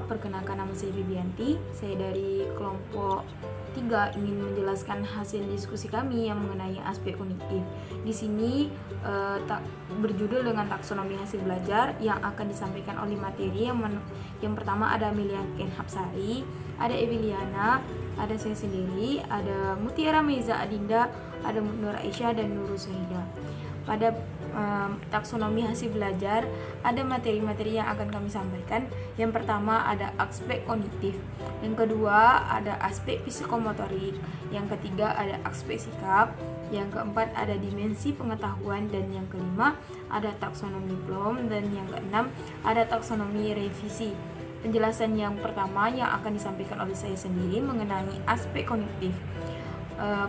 perkenalkan nama saya Bibianti. Saya dari kelompok 3 ingin menjelaskan hasil diskusi kami yang mengenai aspek kognitif. Di sini berjudul dengan taksonomi hasil belajar yang akan disampaikan oleh materi yang pertama ada Amelia Kenhapsari, ada Eviliana, ada saya sendiri, ada Mutiara Meza Adinda, ada Nur Aisyah dan Nurul Syahida. Pada taksonomi hasil belajar ada materi-materi yang akan kami sampaikan. Yang pertama ada aspek kognitif, yang kedua ada aspek psikomotorik, yang ketiga ada aspek sikap, yang keempat ada dimensi pengetahuan, dan yang kelima ada taksonomi Bloom, dan yang keenam ada taksonomi revisi. Penjelasan yang pertama yang akan disampaikan oleh saya sendiri mengenai aspek kognitif.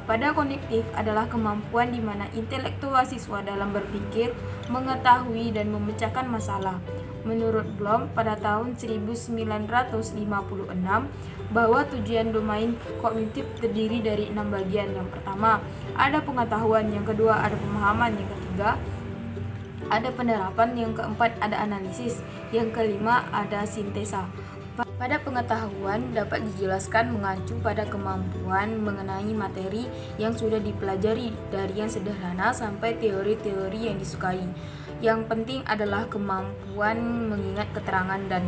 Pada kognitif adalah kemampuan di mana intelektual siswa dalam berpikir, mengetahui, dan memecahkan masalah. Menurut Bloom pada tahun 1956 bahwa tujuan domain kognitif terdiri dari 6 bagian. Yang pertama ada pengetahuan, yang kedua ada pemahaman, yang ketiga ada penerapan, yang keempat ada analisis, yang kelima ada sintesa. Pada pengetahuan dapat dijelaskan mengacu pada kemampuan mengenai materi yang sudah dipelajari dari yang sederhana sampai teori-teori yang disukai. Yang penting adalah kemampuan mengingat keterangan dan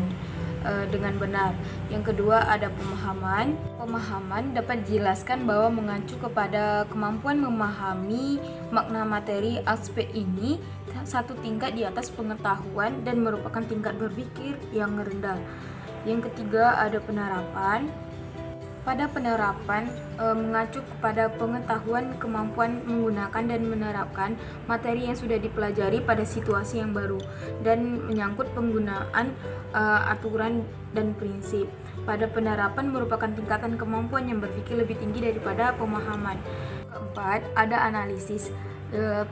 dengan benar. Yang kedua ada pemahaman. Pemahaman dapat dijelaskan bahwa mengacu kepada kemampuan memahami makna materi. Aspek ini satu tingkat di atas pengetahuan dan merupakan tingkat berpikir yang rendah. Yang ketiga ada penerapan. Pada penerapan mengacu kepada pengetahuan kemampuan menggunakan dan menerapkan materi yang sudah dipelajari pada situasi yang baru dan menyangkut penggunaan aturan dan prinsip. Pada penerapan merupakan tingkatan kemampuan yang berpikir lebih tinggi daripada pemahaman. Keempat ada analisis.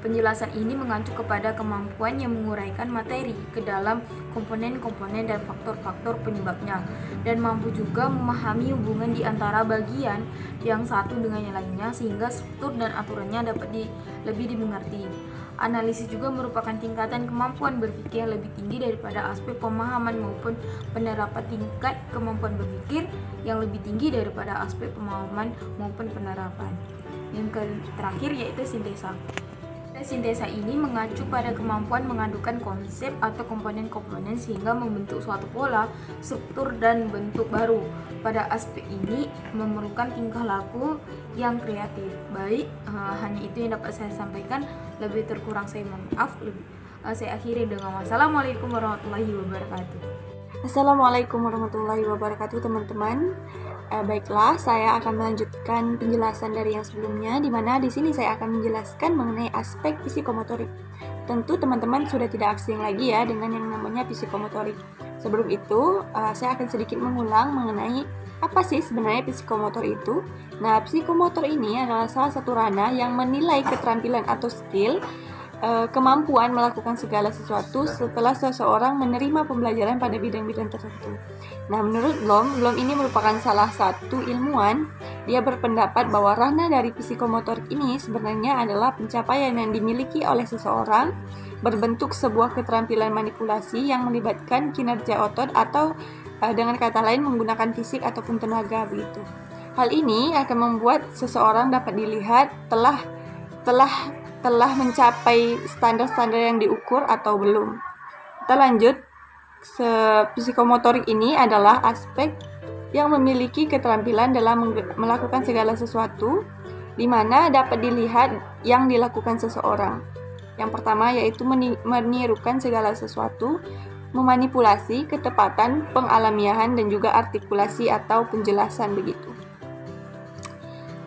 Penjelasan ini mengacu kepada kemampuan yang menguraikan materi ke dalam komponen-komponen dan faktor-faktor penyebabnya, dan mampu juga memahami hubungan di antara bagian yang satu dengan yang lainnya sehingga struktur dan aturannya dapat lebih dimengerti. Analisis juga merupakan tingkatan kemampuan berpikir yang lebih tinggi daripada aspek pemahaman maupun penerapan. Tingkat kemampuan berpikir yang lebih tinggi daripada aspek pemahaman maupun penerapan. Yang terakhir yaitu sintesa. Sintesa ini mengacu pada kemampuan mengadukan konsep atau komponen-komponen sehingga membentuk suatu pola, struktur, dan bentuk baru. Pada aspek ini memerlukan tingkah laku yang kreatif. Baik, hanya itu yang dapat saya sampaikan. Lebih terkurang saya mohon maaf. Saya akhiri dengan wassalamualaikum warahmatullahi wabarakatuh. Assalamualaikum warahmatullahi wabarakatuh teman-teman. Baiklah, saya akan melanjutkan penjelasan dari yang sebelumnya, di mana di sini saya akan menjelaskan mengenai aspek psikomotorik. Tentu teman-teman sudah tidak asing lagi ya dengan yang namanya psikomotorik. Sebelum itu, saya akan sedikit mengulang mengenai apa sih sebenarnya psikomotor itu. Nah, psikomotor ini adalah salah satu ranah yang menilai keterampilan atau skill, kemampuan melakukan segala sesuatu setelah seseorang menerima pembelajaran pada bidang-bidang tertentu. Nah, menurut Bloom ini merupakan salah satu ilmuwan. Dia berpendapat bahwa ranah dari psikomotorik ini sebenarnya adalah pencapaian yang dimiliki oleh seseorang berbentuk sebuah keterampilan manipulasi yang melibatkan kinerja otot atau dengan kata lain menggunakan fisik ataupun tenaga begitu. Hal ini akan membuat seseorang dapat dilihat telah mencapai standar-standar yang diukur atau belum. Kita lanjut. Psikomotorik ini adalah aspek yang memiliki keterampilan dalam melakukan segala sesuatu, di mana dapat dilihat yang dilakukan seseorang. Yang pertama yaitu menirukan segala sesuatu, memanipulasi, ketepatan, pengalamiahan, dan juga artikulasi atau penjelasan begitu.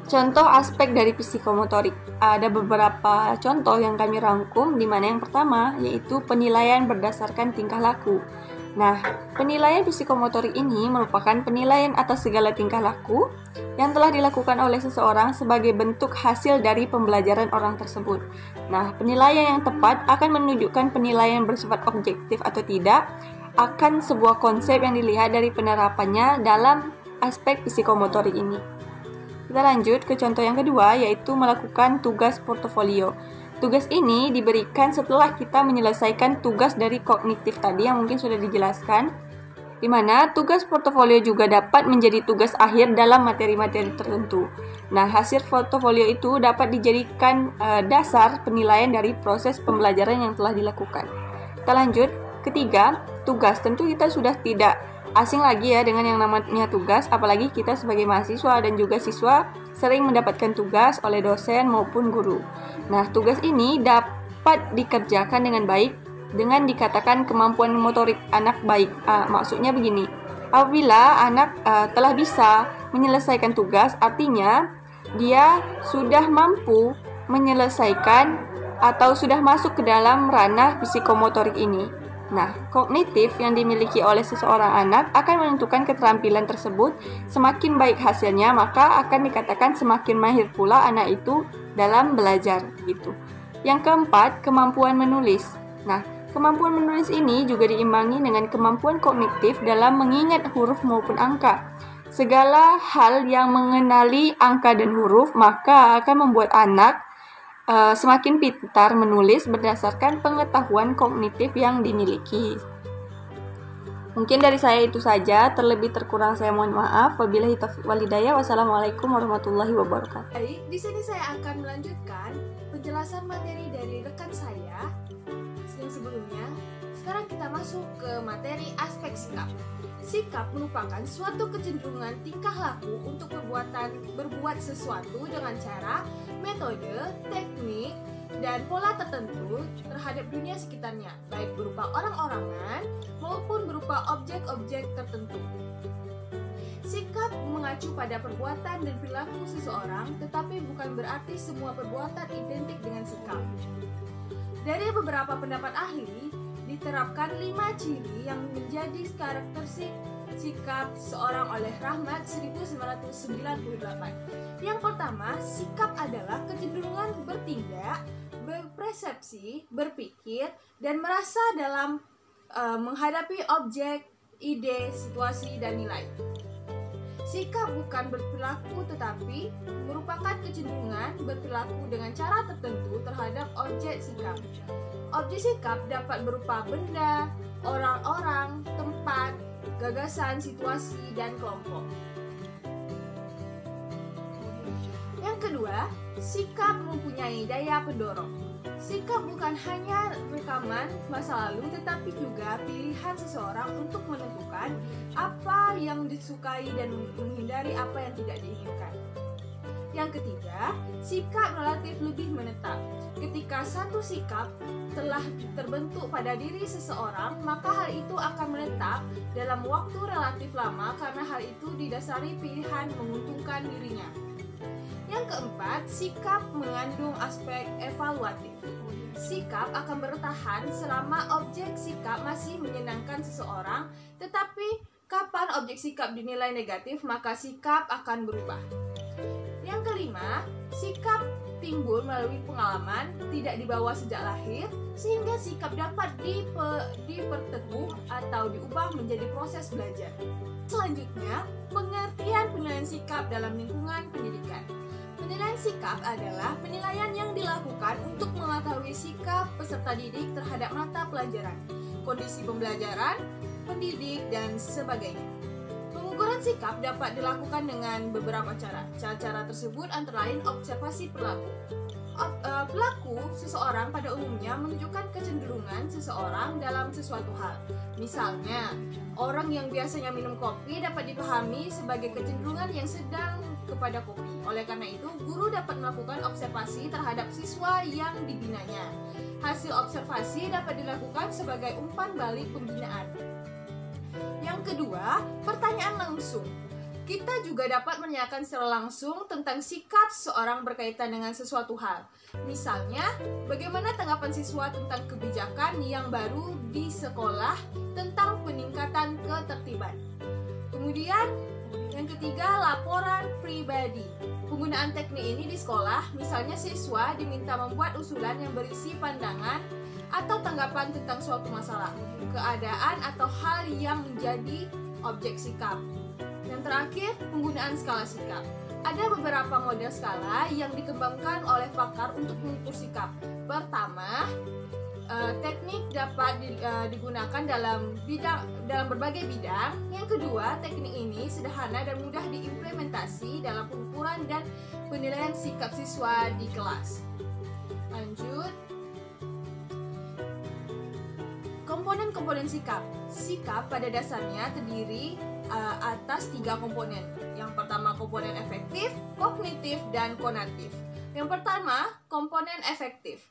Contoh aspek dari psikomotorik. Ada beberapa contoh yang kami rangkum, di mana yang pertama yaitu penilaian berdasarkan tingkah laku. Nah, penilaian psikomotorik ini merupakan penilaian atas segala tingkah laku yang telah dilakukan oleh seseorang sebagai bentuk hasil dari pembelajaran orang tersebut. Nah, penilaian yang tepat akan menunjukkan penilaian bersifat objektif atau tidak akan sebuah konsep yang dilihat dari penerapannya dalam aspek psikomotorik ini. Kita lanjut ke contoh yang kedua, yaitu melakukan tugas portofolio. Tugas ini diberikan setelah kita menyelesaikan tugas dari kognitif tadi yang mungkin sudah dijelaskan. di mana tugas portofolio juga dapat menjadi tugas akhir dalam materi-materi tertentu. Nah, hasil portofolio itu dapat dijadikan dasar penilaian dari proses pembelajaran yang telah dilakukan. Kita lanjut. Ketiga, tugas. Tentu kita sudah tidak asing lagi ya dengan yang namanya tugas, apalagi kita sebagai mahasiswa dan juga siswa sering mendapatkan tugas oleh dosen maupun guru. Nah, tugas ini dapat dikerjakan dengan baik dengan dikatakan kemampuan motorik anak baik. Maksudnya begini, apabila anak telah bisa menyelesaikan tugas, artinya dia sudah mampu menyelesaikan atau sudah masuk ke dalam ranah psikomotorik ini. Nah, kognitif yang dimiliki oleh seseorang anak akan menentukan keterampilan tersebut. Semakin baik hasilnya, maka akan dikatakan semakin mahir pula anak itu dalam belajar gitu. Yang keempat, kemampuan menulis. Nah, kemampuan menulis ini juga diimbangi dengan kemampuan kognitif dalam mengingat huruf maupun angka. Segala hal yang mengenali angka dan huruf maka akan membuat anak semakin pintar menulis berdasarkan pengetahuan kognitif yang dimiliki. Mungkin dari saya itu saja, terlebih terkurang saya mohon maaf. Wabillahi taufiq wal hidayah. Wassalamualaikum warahmatullahi wabarakatuh. Baik, di sini saya akan melanjutkan penjelasan materi dari rekan saya yang sebelumnya. Sekarang kita masuk ke materi aspek sikap. Sikap merupakan suatu kecenderungan tingkah laku untuk berbuat sesuatu dengan cara, metode, teknik, dan pola tertentu terhadap dunia sekitarnya, baik berupa orang-orangan maupun berupa objek-objek tertentu. Sikap mengacu pada perbuatan dan perilaku seseorang, tetapi bukan berarti semua perbuatan identik dengan sikap. Dari beberapa pendapat ahli, diterapkan 5 ciri yang menjadi karakteristik sikap seorang oleh Rahmat 1998. Yang pertama, sikap adalah kecenderungan bertindak, berpersepsi, berpikir, dan merasa dalam menghadapi objek, ide, situasi, dan nilai. Sikap bukan berperilaku tetapi merupakan kecenderungan berperilaku dengan cara tertentu terhadap objek sikap. Objek sikap dapat berupa benda, orang-orang, tempat, gagasan, situasi, dan kelompok. Yang kedua, sikap mempunyai daya pendorong. Sikap bukan hanya rekaman masa lalu tetapi juga pilihan seseorang untuk menentukan apa yang disukai dan menghindari apa yang tidak diinginkan. Yang ketiga, sikap relatif lebih menetap. Ketika satu sikap telah terbentuk pada diri seseorang, maka hal itu akan menetap dalam waktu relatif lama karena hal itu didasari pilihan menguntungkan dirinya. Yang keempat, sikap mengandung aspek evaluatif. Sikap akan bertahan selama objek sikap masih menyenangkan seseorang, tetapi kapan objek sikap dinilai negatif, maka sikap akan berubah. Yang kelima, sikap timbul melalui pengalaman, tidak dibawa sejak lahir, sehingga sikap dapat diperteguh atau diubah menjadi proses belajar. Selanjutnya, penilaian sikap dalam lingkungan pendidikan. Penilaian sikap adalah penilaian yang dilakukan untuk mengetahui sikap peserta didik terhadap mata pelajaran, kondisi pembelajaran, pendidik, dan sebagainya. Pengukuran sikap dapat dilakukan dengan beberapa cara. Cara-cara tersebut antara lain observasi perilaku. Perilaku seseorang pada umumnya menunjukkan kecenderungan seseorang dalam sesuatu hal. Misalnya, orang yang biasanya minum kopi dapat dipahami sebagai kecenderungan yang sedang kepada kopi. Oleh karena itu, guru dapat melakukan observasi terhadap siswa yang dibinanya. Hasil observasi dapat dilakukan sebagai umpan balik pembinaan. Yang kedua, pertanyaan langsung. Kita juga dapat menanyakan secara langsung tentang sikap seseorang berkaitan dengan sesuatu hal. Misalnya, bagaimana tanggapan siswa tentang kebijakan yang baru di sekolah tentang peningkatan ketertiban. Kemudian, yang ketiga, laporan pribadi. Penggunaan teknik ini di sekolah, misalnya siswa diminta membuat usulan yang berisi pandangan atau tanggapan tentang suatu masalah, keadaan atau hal yang menjadi objek sikap. Yang terakhir, penggunaan skala sikap. Ada beberapa model skala yang dikembangkan oleh pakar untuk mengukur sikap. Pertama, teknik dapat digunakan dalam berbagai bidang. Yang kedua, teknik ini sederhana dan mudah diimplementasi dalam pengukuran dan penilaian sikap siswa di kelas. Lanjut. Komponen-komponen sikap. Sikap pada dasarnya terdiri atas 3 komponen. Yang pertama komponen efektif, kognitif, dan konatif. Yang pertama, komponen efektif.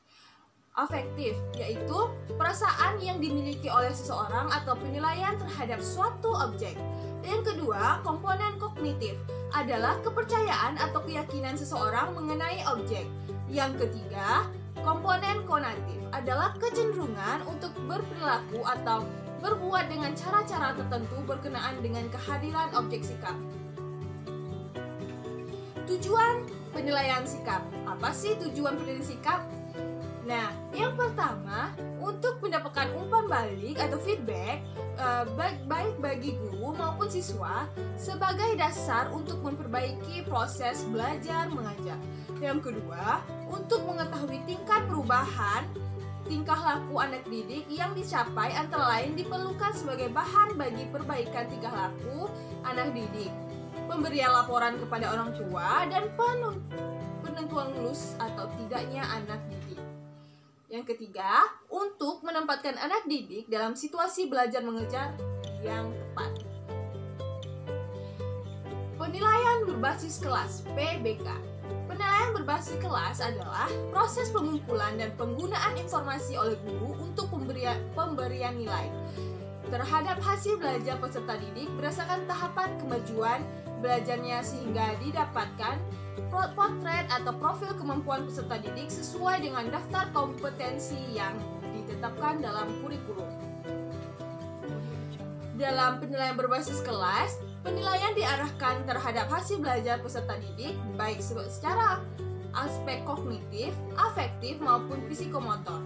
Afektif, yaitu perasaan yang dimiliki oleh seseorang atau penilaian terhadap suatu objek. Yang kedua, komponen kognitif adalah kepercayaan atau keyakinan seseorang mengenai objek. Yang ketiga, komponen konatif adalah kecenderungan untuk berperilaku atau berbuat dengan cara-cara tertentu berkenaan dengan kehadiran objek sikap. Tujuan penilaian sikap. Apa sih tujuan penilaian sikap? Nah, yang pertama, untuk mendapatkan umpan balik atau feedback baik bagi guru maupun siswa sebagai dasar untuk memperbaiki proses belajar mengajar. Yang kedua, untuk mengetahui tingkat perubahan tingkah laku anak didik yang dicapai, antara lain diperlukan sebagai bahan bagi perbaikan tingkah laku anak didik, pemberian laporan kepada orang tua, dan penentuan lulus atau tidaknya anak didik. Yang ketiga, untuk menempatkan anak didik dalam situasi belajar mengajar yang tepat. Penilaian berbasis kelas (PBK). Penilaian berbasis kelas adalah proses pengumpulan dan penggunaan informasi oleh guru untuk pemberian nilai terhadap hasil belajar peserta didik berdasarkan tahapan kemajuan belajarnya sehingga didapatkan potret atau profil kemampuan peserta didik sesuai dengan daftar kompetensi yang ditetapkan dalam kurikulum. Dalam penilaian berbasis kelas, penilaian diarahkan terhadap hasil belajar peserta didik baik secara aspek kognitif, afektif maupun psikomotor.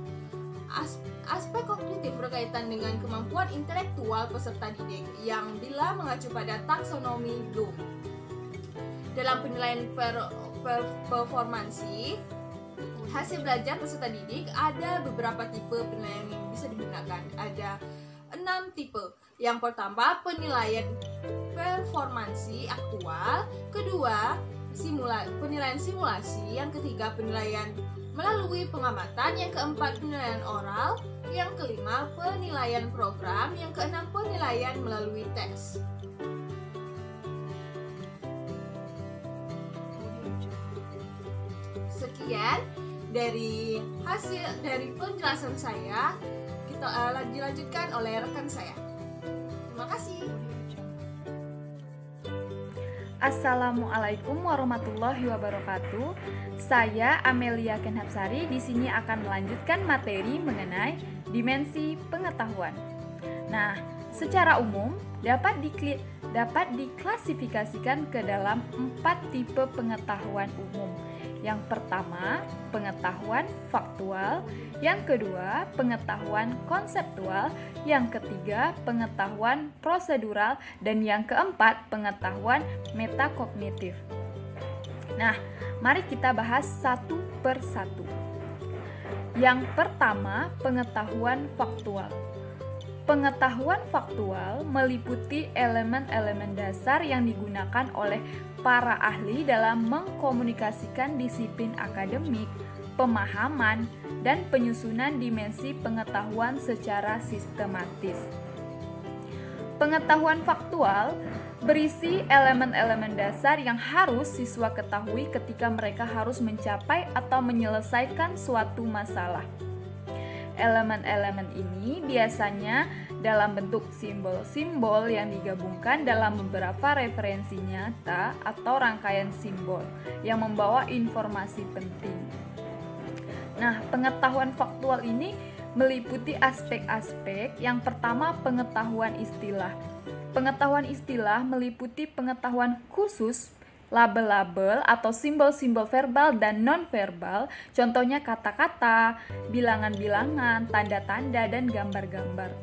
Aspek kognitif berkaitan dengan kemampuan intelektual peserta didik yang bila mengacu pada taksonomi Bloom. Dalam penilaian performansi hasil belajar peserta didik, ada beberapa tipe penilaian yang bisa digunakan. Ada 6 tipe. Yang pertama, penilaian performansi aktual. Kedua, penilaian simulasi. Yang ketiga, penilaian melalui pengamatan. Yang keempat, penilaian oral. Yang kelima, penilaian program. Yang keenam, penilaian melalui tes. Sekian dari penjelasan saya. Kita dilanjutkan oleh rekan saya. Terima kasih. Assalamualaikum warahmatullahi wabarakatuh. Saya Amelia Kenhapsari di sini akan melanjutkan materi mengenai dimensi pengetahuan. Nah, secara umum dapat diklasifikasikan ke dalam 4 tipe pengetahuan umum. Yang pertama, pengetahuan faktual. Yang kedua, pengetahuan konseptual. Yang ketiga, pengetahuan prosedural. Dan yang keempat, pengetahuan metakognitif. Nah, mari kita bahas satu per satu. Yang pertama, pengetahuan faktual. Pengetahuan faktual meliputi elemen-elemen dasar yang digunakan oleh para ahli dalam mengkomunikasikan disiplin akademik, pemahaman, dan penyusunan dimensi pengetahuan secara sistematis. Pengetahuan faktual berisi elemen-elemen dasar yang harus siswa ketahui ketika mereka harus mencapai atau menyelesaikan suatu masalah. Elemen-elemen ini biasanya dalam bentuk simbol-simbol yang digabungkan dalam beberapa referensi nyata atau rangkaian simbol yang membawa informasi penting. Nah, pengetahuan faktual ini meliputi aspek-aspek. Yang pertama, pengetahuan istilah. Pengetahuan istilah meliputi pengetahuan khusus, label-label atau simbol-simbol verbal dan non-verbal, contohnya kata-kata, bilangan-bilangan, tanda-tanda, dan gambar-gambar.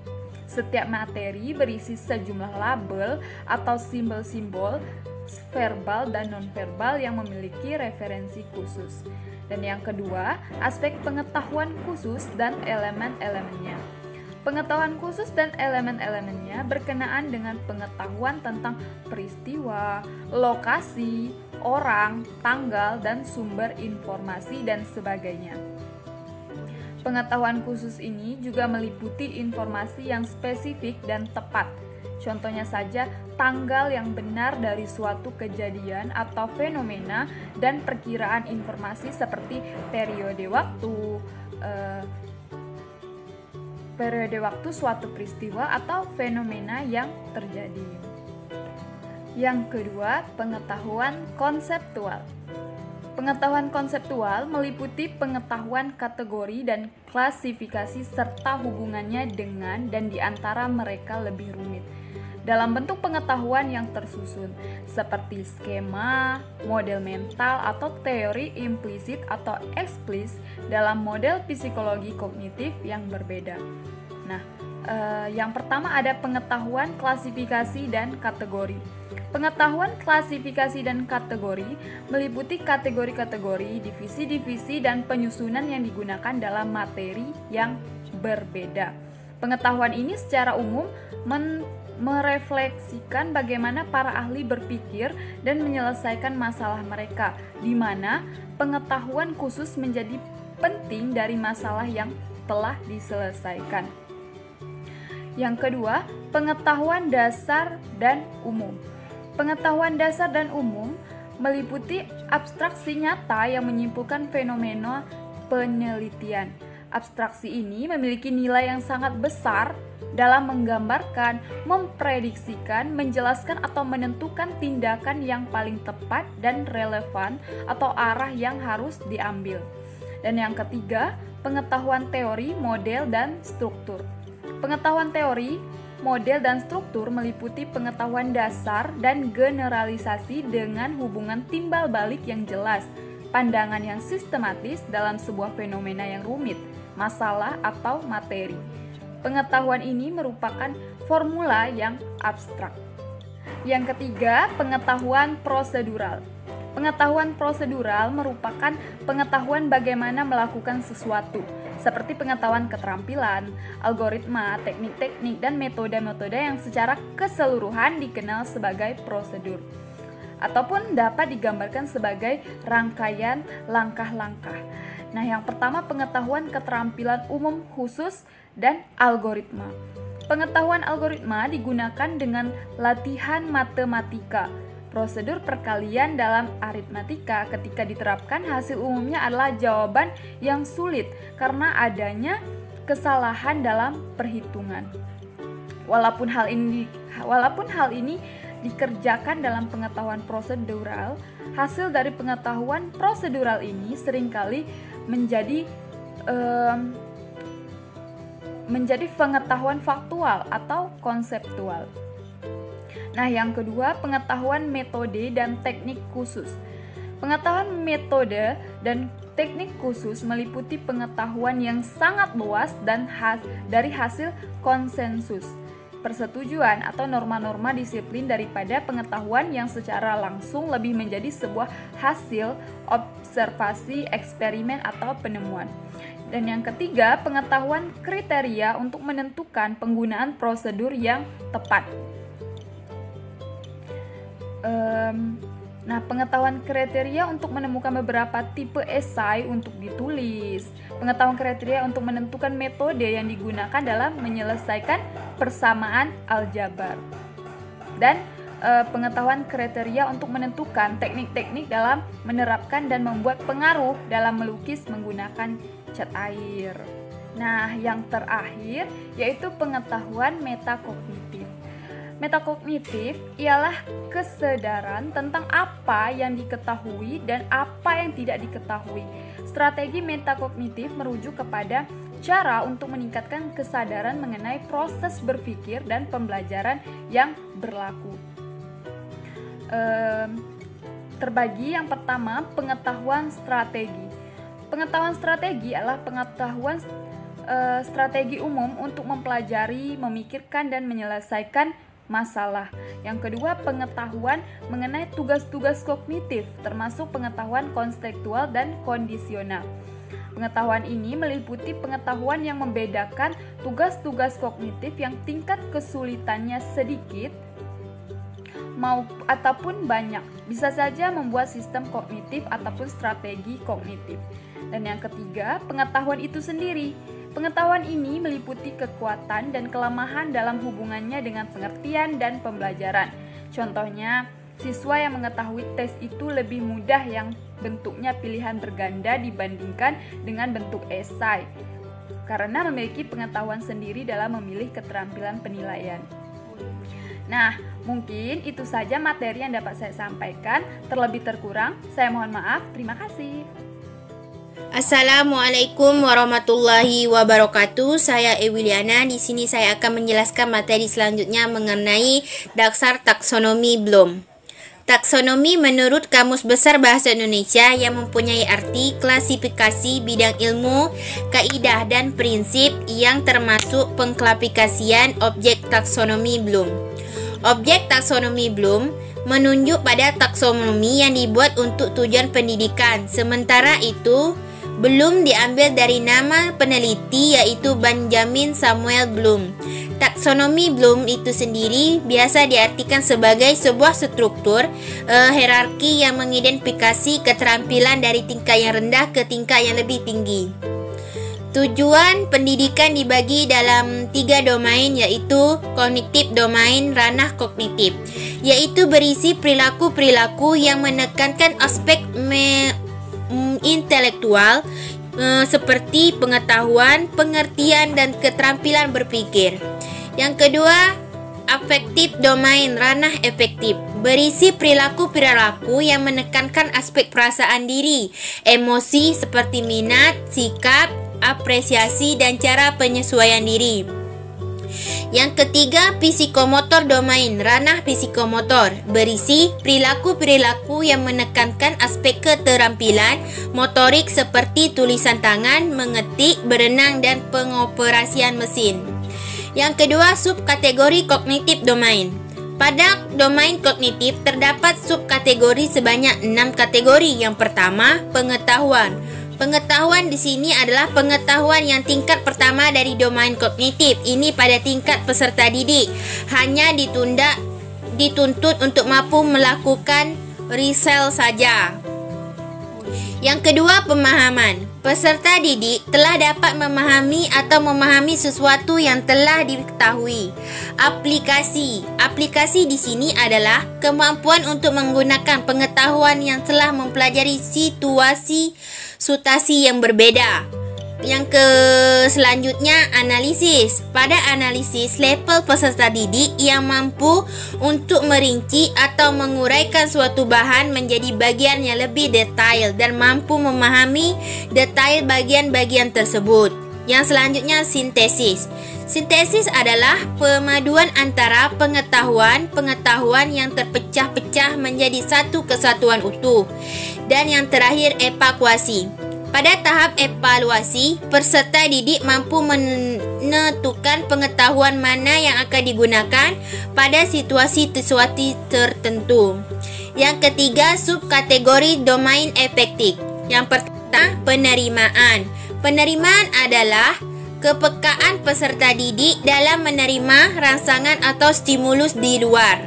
Setiap materi berisi sejumlah label atau simbol-simbol verbal dan non-verbal yang memiliki referensi khusus. Dan yang kedua, aspek pengetahuan khusus dan elemen-elemennya. Pengetahuan khusus dan elemen-elemennya berkenaan dengan pengetahuan tentang peristiwa, lokasi, orang, tanggal, dan sumber informasi dan sebagainya. Pengetahuan khusus ini juga meliputi informasi yang spesifik dan tepat. Contohnya saja, tanggal yang benar dari suatu kejadian atau fenomena dan perkiraan informasi seperti periode waktu suatu peristiwa atau fenomena yang terjadi. Yang kedua, pengetahuan konseptual. Pengetahuan konseptual meliputi pengetahuan kategori dan klasifikasi serta hubungannya dengan dan di antara mereka lebih rumit dalam bentuk pengetahuan yang tersusun, seperti skema, model mental, atau teori implisit atau eksplisit dalam model psikologi kognitif yang berbeda. Nah, yang pertama ada pengetahuan klasifikasi dan kategori. Pengetahuan klasifikasi dan kategori meliputi kategori-kategori, divisi-divisi, dan penyusunan yang digunakan dalam materi yang berbeda. Pengetahuan ini secara umum merefleksikan bagaimana para ahli berpikir dan menyelesaikan masalah mereka, di mana pengetahuan khusus menjadi penting dari masalah yang telah diselesaikan. Yang kedua, pengetahuan dasar dan umum. Pengetahuan dasar dan umum meliputi abstraksi nyata yang menyimpulkan fenomena penelitian. Abstraksi ini memiliki nilai yang sangat besar dalam menggambarkan, memprediksikan, menjelaskan atau menentukan tindakan yang paling tepat dan relevan atau arah yang harus diambil. Dan yang ketiga, pengetahuan teori, model, dan struktur. Pengetahuan teori, model, dan struktur meliputi pengetahuan dasar dan generalisasi dengan hubungan timbal balik yang jelas, pandangan yang sistematis dalam sebuah fenomena yang rumit, masalah atau materi. Pengetahuan ini merupakan formula yang abstrak. Yang ketiga, pengetahuan prosedural. Pengetahuan prosedural merupakan pengetahuan bagaimana melakukan sesuatu, seperti pengetahuan keterampilan, algoritma, teknik-teknik, dan metode-metode yang secara keseluruhan dikenal sebagai prosedur, ataupun dapat digambarkan sebagai rangkaian langkah-langkah. Nah, yang pertama pengetahuan keterampilan umum khusus dan algoritma. Pengetahuan algoritma digunakan dengan latihan matematika. Prosedur perkalian dalam aritmatika ketika diterapkan hasil umumnya adalah jawaban yang sulit karena adanya kesalahan dalam perhitungan. Walaupun hal ini dikerjakan dalam pengetahuan prosedural, hasil dari pengetahuan prosedural ini seringkali menjadi pengetahuan faktual atau konseptual. Nah, yang kedua, pengetahuan metode dan teknik khusus. Pengetahuan metode dan teknik khusus meliputi pengetahuan yang sangat luas dan dari hasil konsensus, persetujuan atau norma-norma disiplin daripada pengetahuan yang secara langsung lebih menjadi sebuah hasil observasi, eksperimen, atau penemuan. Dan yang ketiga, pengetahuan kriteria untuk menentukan penggunaan prosedur yang tepat. Nah, pengetahuan kriteria untuk menemukan beberapa tipe esai untuk ditulis. Pengetahuan kriteria untuk menentukan metode yang digunakan dalam menyelesaikan persamaan aljabar. Dan pengetahuan kriteria untuk menentukan teknik-teknik dalam menerapkan dan membuat pengaruh dalam melukis menggunakan cat air. Nah, yang terakhir yaitu pengetahuan metakognitif. Metakognitif ialah kesadaran tentang apa yang diketahui dan apa yang tidak diketahui. Strategi metakognitif merujuk kepada cara untuk meningkatkan kesadaran mengenai proses berpikir dan pembelajaran yang berlaku. Terbagi yang pertama, pengetahuan strategi. Pengetahuan strategi adalah pengetahuan strategi umum untuk mempelajari, memikirkan, dan menyelesaikan masalah. Yang kedua, pengetahuan mengenai tugas-tugas kognitif, termasuk pengetahuan konstekstual dan kondisional. Pengetahuan ini meliputi pengetahuan yang membedakan tugas-tugas kognitif yang tingkat kesulitannya sedikit ataupun banyak, bisa saja membuat sistem kognitif ataupun strategi kognitif. Dan yang ketiga, pengetahuan itu sendiri. Pengetahuan ini meliputi kekuatan dan kelemahan dalam hubungannya dengan pengertian dan pembelajaran. Contohnya, siswa yang mengetahui tes itu lebih mudah yang bentuknya pilihan berganda dibandingkan dengan bentuk esai, karena memiliki pengetahuan sendiri dalam memilih keterampilan penilaian. Nah, mungkin itu saja materi yang dapat saya sampaikan. Terlebih terkurang, saya mohon maaf. Terima kasih. Assalamualaikum warahmatullahi wabarakatuh. Saya Ewiliana. Di sini saya akan menjelaskan materi selanjutnya mengenai dasar taksonomi Bloom. Taksonomi menurut Kamus Besar Bahasa Indonesia yang mempunyai arti klasifikasi bidang ilmu, kaidah dan prinsip yang termasuk pengklasifikasian objek taksonomi Bloom. Objek taksonomi Bloom menunjuk pada taksonomi yang dibuat untuk tujuan pendidikan. Sementara itu, Bloom diambil dari nama peneliti yaitu Benjamin Samuel Bloom. Taksonomi Bloom itu sendiri biasa diartikan sebagai sebuah struktur hierarki yang mengidentifikasi keterampilan dari tingkat yang rendah ke tingkat yang lebih tinggi. Tujuan pendidikan dibagi dalam 3 domain, yaitu kognitif domain, ranah kognitif, yaitu berisi perilaku-perilaku yang menekankan aspek intelektual seperti pengetahuan, pengertian, dan keterampilan berpikir. Yang kedua, afektif domain, ranah efektif, berisi perilaku-perilaku yang menekankan aspek perasaan diri, emosi seperti minat, sikap, apresiasi, dan cara penyesuaian diri. Yang ketiga, psikomotor domain, ranah psikomotor, berisi perilaku-perilaku yang menekankan aspek keterampilan motorik seperti tulisan tangan, mengetik, berenang, dan pengoperasian mesin. Yang kedua, subkategori kognitif domain. Pada domain kognitif terdapat subkategori sebanyak 6 kategori. Yang pertama, pengetahuan. Pengetahuan di sini adalah pengetahuan yang tingkat pertama dari domain kognitif. Ini pada tingkat peserta didik. Hanya dituntut untuk mampu melakukan riset saja. Yang kedua, pemahaman. Peserta didik telah dapat memahami atau memahami sesuatu yang telah diketahui. Aplikasi. Aplikasi di sini adalah kemampuan untuk menggunakan pengetahuan yang telah mempelajari situasi yang berbeda. Yang selanjutnya, analisis. Pada analisis, level peserta didik yang mampu untuk merinci atau menguraikan suatu bahan menjadi bagian yang lebih detail dan mampu memahami detail bagian-bagian tersebut. Yang selanjutnya, sintesis. Sintesis adalah pemaduan antara pengetahuan yang terpecah-pecah menjadi satu kesatuan utuh. Dan yang terakhir, evaluasi. Pada tahap evaluasi, peserta didik mampu menentukan pengetahuan mana yang akan digunakan pada situasi tertentu. Yang ketiga, subkategori domain efektif. Yang pertama, penerimaan. Penerimaan adalah kepekaan peserta didik dalam menerima rangsangan atau stimulus di luar.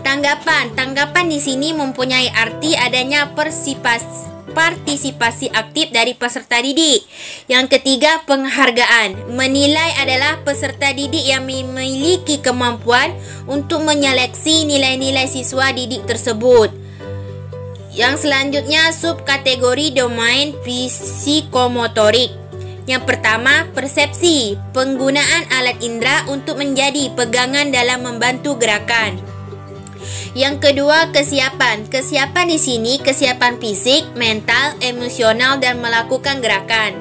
Tanggapan di sini mempunyai arti adanya partisipasi aktif dari peserta didik. Yang ketiga, penghargaan. Menilai adalah peserta didik yang memiliki kemampuan untuk menyeleksi nilai-nilai siswa didik tersebut. Yang selanjutnya, subkategori domain psikomotorik. Yang pertama, persepsi. Penggunaan alat indera untuk menjadi pegangan dalam membantu gerakan. Yang kedua, kesiapan. Kesiapan di sini kesiapan fisik, mental, emosional, dan melakukan gerakan.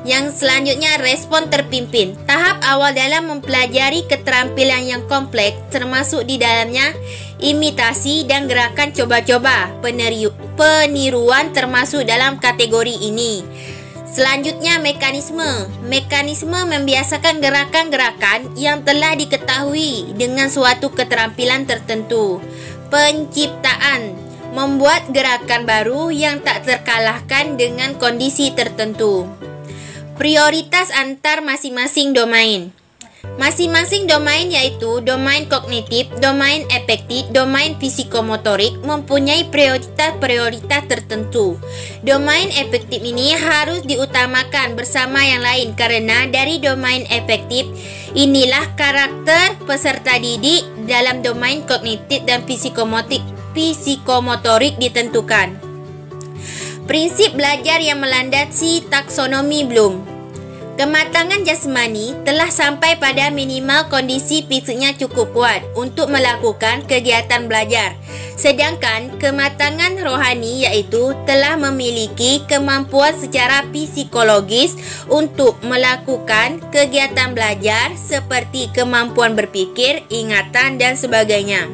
Yang selanjutnya, respon terpimpin. Tahap awal dalam mempelajari keterampilan yang kompleks, termasuk di dalamnya imitasi dan gerakan coba-coba. Peniruan termasuk dalam kategori ini. Selanjutnya, mekanisme. Mekanisme membiasakan gerakan-gerakan yang telah diketahui dengan suatu keterampilan tertentu. Penciptaan, membuat gerakan baru yang tak terkalahkan dengan kondisi tertentu. Prioritas antar masing-masing domain. Masing-masing domain yaitu domain kognitif, domain afektif, domain psikomotorik mempunyai prioritas-prioritas tertentu. Domain afektif ini harus diutamakan bersama yang lain karena dari domain afektif inilah karakter peserta didik dalam domain kognitif dan psikomotorik ditentukan. Prinsip belajar yang melandasi taksonomi Bloom. Kematangan jasmani telah sampai pada minimal kondisi fisiknya cukup kuat untuk melakukan kegiatan belajar. Sedangkan kematangan rohani yaitu telah memiliki kemampuan secara psikologis untuk melakukan kegiatan belajar seperti kemampuan berpikir, ingatan, dan sebagainya.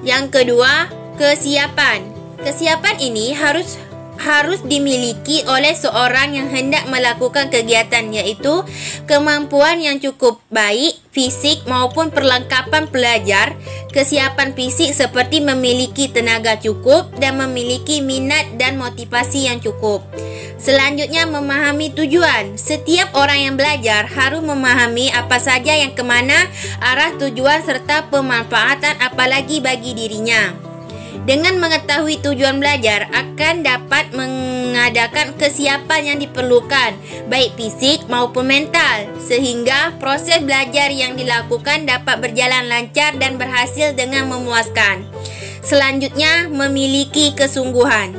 Yang kedua, kesiapan. Kesiapan ini harus dimiliki oleh seorang yang hendak melakukan kegiatan, yaitu kemampuan yang cukup baik fisik maupun perlengkapan belajar, kesiapan fisik seperti memiliki tenaga cukup dan memiliki minat dan motivasi yang cukup. Selanjutnya, memahami tujuan. Setiap orang yang belajar harus memahami apa saja yang kemana arah tujuan serta pemanfaatan apalagi bagi dirinya. Dengan mengetahui tujuan belajar akan dapat mengadakan kesiapan yang diperlukan, baik fisik maupun mental, sehingga proses belajar yang dilakukan dapat berjalan lancar dan berhasil dengan memuaskan. Selanjutnya, memiliki kesungguhan.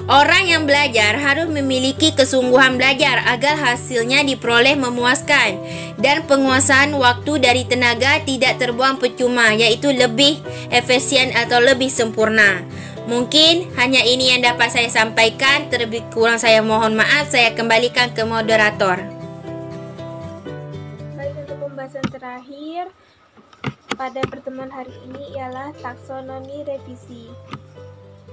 Orang yang belajar harus memiliki kesungguhan belajar agar hasilnya diperoleh memuaskan dan penguasaan waktu dari tenaga tidak terbuang percuma, yaitu lebih efisien atau lebih sempurna. Mungkin hanya ini yang dapat saya sampaikan. Terlebih kurang saya mohon maaf. Saya kembalikan ke moderator. Baik, untuk pembahasan terakhir pada pertemuan hari ini ialah taksonomi revisi.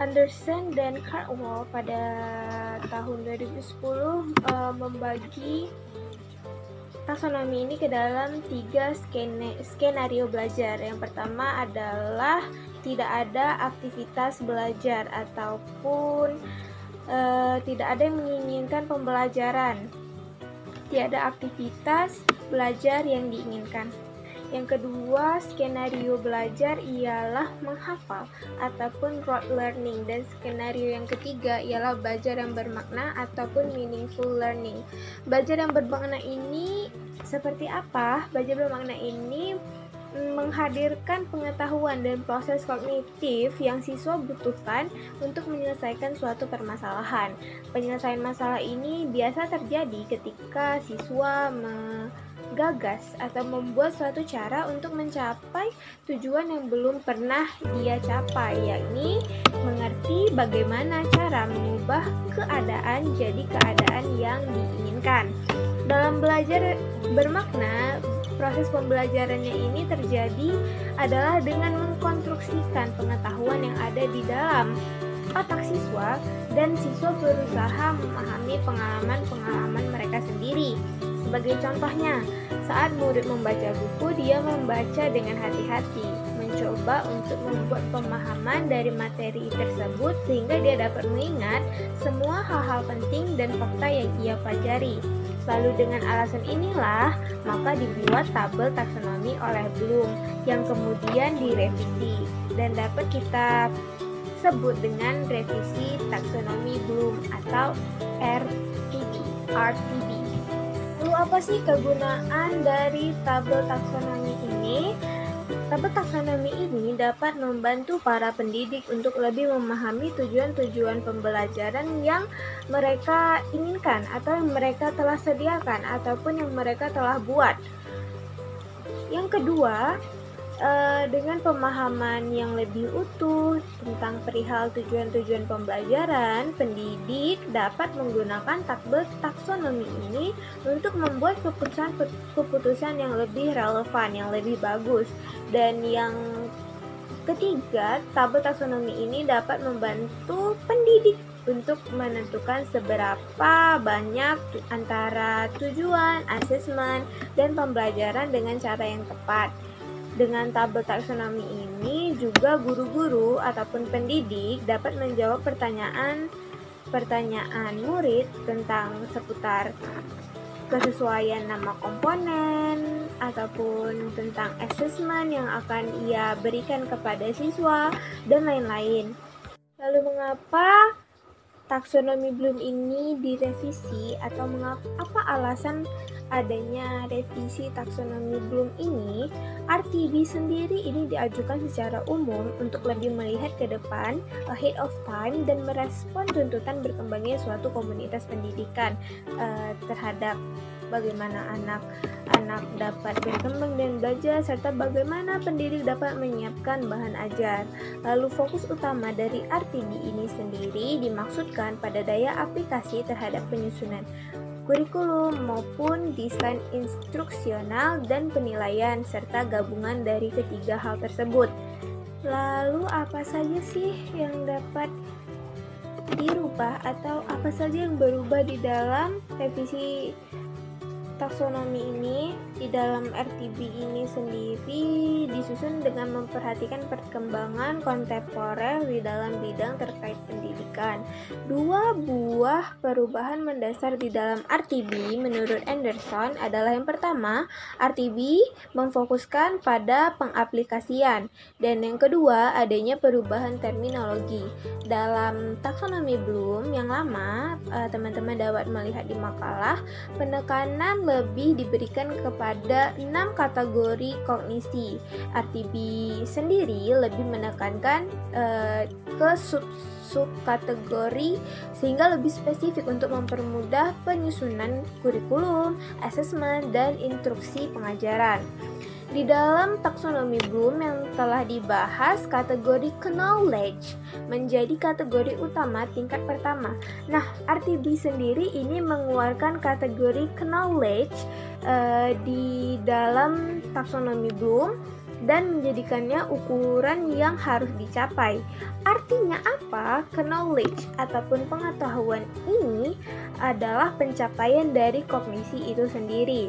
Anderson dan Cardwell pada tahun 2010 membagi taksonomi ini ke dalam 3 skenario belajar. Yang pertama adalah tidak ada aktivitas belajar ataupun tidak ada yang menginginkan pembelajaran. Tidak ada aktivitas belajar yang diinginkan. Yang kedua, skenario belajar ialah menghafal ataupun rote learning, dan skenario yang ketiga ialah belajar yang bermakna ataupun meaningful learning. Belajar yang bermakna ini seperti apa? Belajar bermakna ini menghadirkan pengetahuan dan proses kognitif yang siswa butuhkan untuk menyelesaikan suatu permasalahan. Penyelesaian masalah ini biasa terjadi ketika siswa gagas atau membuat suatu cara untuk mencapai tujuan yang belum pernah dia capai, yakni mengerti bagaimana cara mengubah keadaan jadi keadaan yang diinginkan. Dalam belajar bermakna, proses pembelajarannya ini terjadi adalah dengan mengkonstruksikan pengetahuan yang ada di dalam otak siswa, dan siswa berusaha memahami pengalaman-pengalaman mereka sendiri. Sebagai contohnya, saat murid membaca buku, dia membaca dengan hati-hati, mencoba untuk membuat pemahaman dari materi tersebut sehingga dia dapat mengingat semua hal-hal penting dan fakta yang ia pelajari. Lalu dengan alasan inilah, maka dibuat tabel taksonomi oleh Bloom yang kemudian direvisi dan dapat kita sebut dengan revisi taksonomi Bloom atau RTB. Lalu apa sih kegunaan dari tabel taksonomi ini? Tabel taksonomi ini dapat membantu para pendidik untuk lebih memahami tujuan-tujuan pembelajaran yang mereka inginkan atau yang mereka telah sediakan ataupun yang mereka telah buat. Yang kedua, dengan pemahaman yang lebih utuh tentang perihal tujuan-tujuan pembelajaran, pendidik dapat menggunakan tabel taksonomi ini untuk membuat keputusan yang lebih relevan, yang lebih bagus. Dan yang ketiga, tabel taksonomi ini dapat membantu pendidik untuk menentukan seberapa banyak antara tujuan, asesmen, dan pembelajaran dengan cara yang tepat. Dengan tabel taksonomi ini juga guru-guru ataupun pendidik dapat menjawab pertanyaan murid tentang seputar kesesuaian nama komponen ataupun tentang asesmen yang akan ia berikan kepada siswa dan lain-lain. Lalu mengapa taksonomi Bloom ini direvisi atau apa alasan adanya revisi taksonomi Bloom ini? RTB sendiri ini diajukan secara umum untuk lebih melihat ke depan, ahead of time, dan merespon tuntutan berkembangnya suatu komunitas pendidikan terhadap bagaimana anak-anak dapat berkembang dan belajar, serta bagaimana pendidik dapat menyiapkan bahan ajar. Lalu fokus utama dari RTB ini sendiri dimaksudkan pada daya aplikasi terhadap penyusunan kurikulum maupun desain instruksional dan penilaian, serta gabungan dari ketiga hal tersebut. Lalu apa saja sih yang dapat dirubah atau apa saja yang berubah di dalam revisi taksonomi ini? Di dalam RTB ini sendiri disusun dengan memperhatikan perkembangan kontemporer di dalam bidang terkait pendidikan. Dua buah perubahan mendasar di dalam RTB menurut Anderson adalah yang pertama, RTB memfokuskan pada pengaplikasian, dan yang kedua adanya perubahan terminologi. Dalam taksonomi Bloom yang lama, teman-teman dapat melihat di makalah, penekanan lebih diberikan kepada 6 kategori kognisi. RTB sendiri lebih menekankan ke sub-kategori sehingga lebih spesifik untuk mempermudah penyusunan kurikulum, asesmen, dan instruksi pengajaran. Di dalam taksonomi Bloom yang telah dibahas, kategori knowledge menjadi kategori utama tingkat pertama. Nah, RTB sendiri ini mengeluarkan kategori knowledge di dalam taksonomi Bloom dan menjadikannya ukuran yang harus dicapai. Artinya apa? Knowledge ataupun pengetahuan ini adalah pencapaian dari kognisi itu sendiri.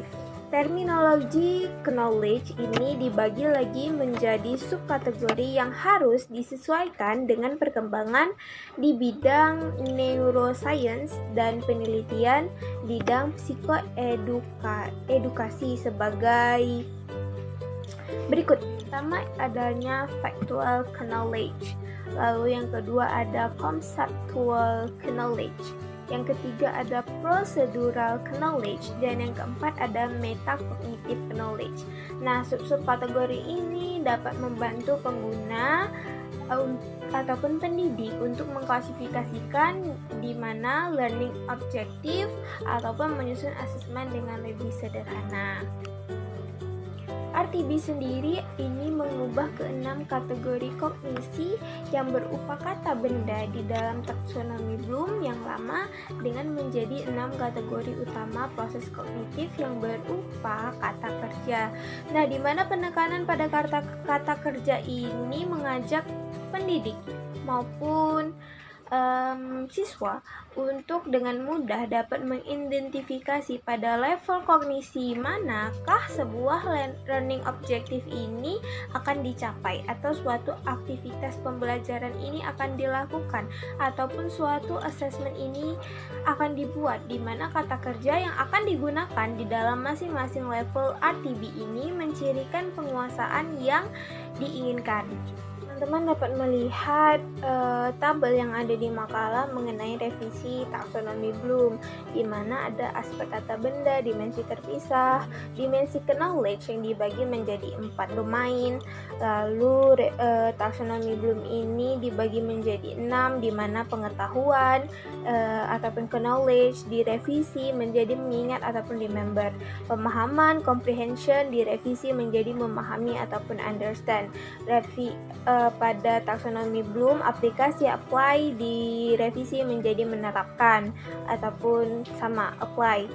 Terminologi knowledge ini dibagi lagi menjadi subkategori yang harus disesuaikan dengan perkembangan di bidang neuroscience dan penelitian bidang psikoedukasi sebagai berikut. Pertama adanya factual knowledge, lalu yang kedua ada conceptual knowledge, yang ketiga ada procedural knowledge, dan yang keempat ada metacognitive knowledge. Nah, sub-sub kategori ini dapat membantu pengguna ataupun pendidik untuk mengklasifikasikan di mana learning objective ataupun menyusun asesmen dengan lebih sederhana. RTB sendiri ini mengubah ke-6 kategori kognisi yang berupa kata benda di dalam taksonomi Bloom yang lama dengan menjadi 6 kategori utama proses kognitif yang berupa kata kerja. Nah, di mana penekanan pada kata kerja ini mengajak pendidik maupun siswa untuk dengan mudah dapat mengidentifikasi pada level kognisi manakah sebuah learning objective ini akan dicapai, atau suatu aktivitas pembelajaran ini akan dilakukan, ataupun suatu assessment ini akan dibuat, di mana kata kerja yang akan digunakan di dalam masing-masing level RTB ini mencirikan penguasaan yang diinginkan. Teman-teman dapat melihat tabel yang ada di makalah mengenai revisi taksonomi Bloom, di mana ada aspek kata benda, dimensi terpisah, dimensi knowledge yang dibagi menjadi 4 domain. Lalu taksonomi Bloom ini dibagi menjadi 6, di mana pengetahuan ataupun knowledge direvisi menjadi mengingat ataupun remember. Pemahaman, comprehension direvisi menjadi memahami ataupun understand. Pada taksonomi Bloom, aplikasi apply direvisi menjadi menerapkan ataupun sama apply.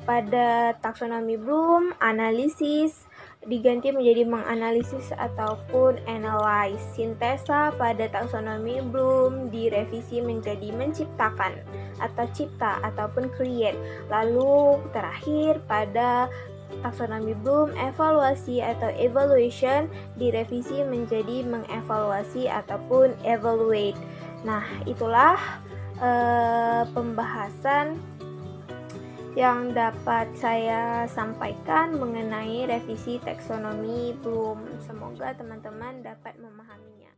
Pada taksonomi Bloom, analisis diganti menjadi menganalisis ataupun analyze. Sintesa pada taksonomi Bloom direvisi menjadi menciptakan atau cipta ataupun create. Lalu terakhir pada taksonomi Bloom, evaluasi atau evaluation direvisi menjadi mengevaluasi ataupun evaluate. Nah, itulah pembahasan yang dapat saya sampaikan mengenai revisi taksonomi Bloom. Semoga teman-teman dapat memahaminya.